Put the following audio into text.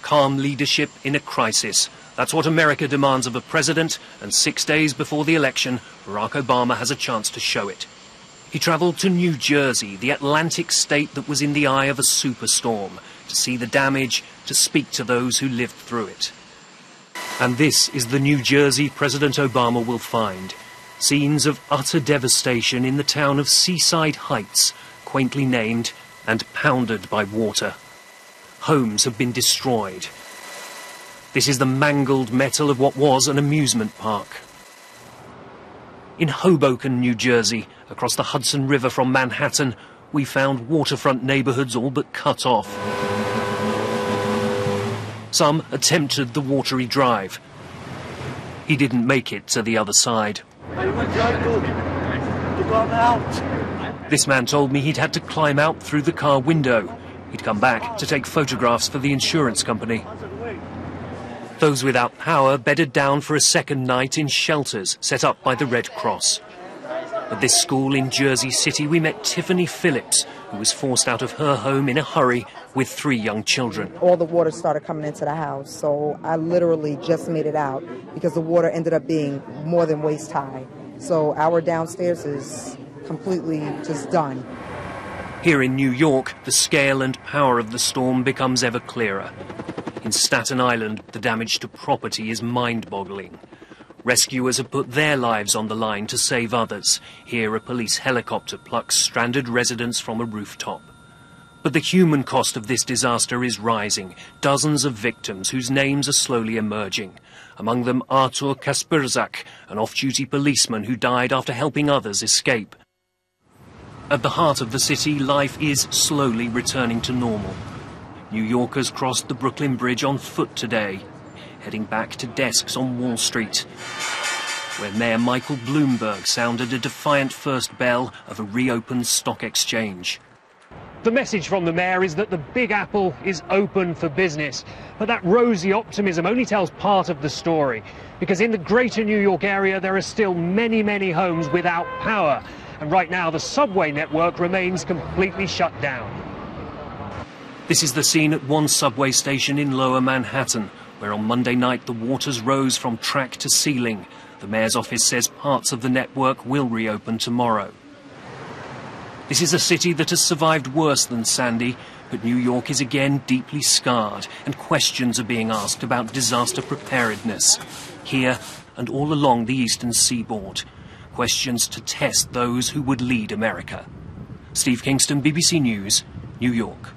Calm leadership in a crisis. That's what America demands of a president, and 6 days before the election, Barack Obama has a chance to show it. He travelled to New Jersey, the Atlantic state that was in the eye of a superstorm, to see the damage, to speak to those who lived through it. And this is the New Jersey President Obama will find. Scenes of utter devastation in the town of Seaside Heights, quaintly named and pounded by water. Homes have been destroyed. This is the mangled metal of what was an amusement park. In Hoboken, New Jersey, across the Hudson River from Manhattan, we found waterfront neighbourhoods all but cut off. Some attempted the watery drive. He didn't make it to the other side. This man told me he'd had to climb out through the car window. He'd come back to take photographs for the insurance company. Those without power bedded down for a second night in shelters set up by the Red Cross. At this school in Jersey City, we met Tiffany Phillips, who was forced out of her home in a hurry with 3 young children. All the water started coming into the house, so I literally just made it out because the water ended up being more than waist high. So our downstairs is completely just done. Here in New York, the scale and power of the storm becomes ever clearer. In Staten Island, the damage to property is mind-boggling. Rescuers have put their lives on the line to save others. Here, a police helicopter plucks stranded residents from a rooftop. But the human cost of this disaster is rising. Dozens of victims whose names are slowly emerging. Among them, Artur Kasperzak, an off-duty policeman who died after helping others escape. At the heart of the city, life is slowly returning to normal. New Yorkers crossed the Brooklyn Bridge on foot today, heading back to desks on Wall Street, where Mayor Michael Bloomberg sounded a defiant first bell of a reopened stock exchange. The message from the mayor is that the Big Apple is open for business. But that rosy optimism only tells part of the story, because in the greater New York area there are still many, many homes without power. And right now the subway network remains completely shut down. This is the scene at one subway station in Lower Manhattan, where on Monday night the waters rose from track to ceiling. The mayor's office says parts of the network will reopen tomorrow. This is a city that has survived worse than Sandy, but New York is again deeply scarred, and questions are being asked about disaster preparedness, here and all along the eastern seaboard. Questions to test those who would lead America. Steve Kingston, BBC News, New York.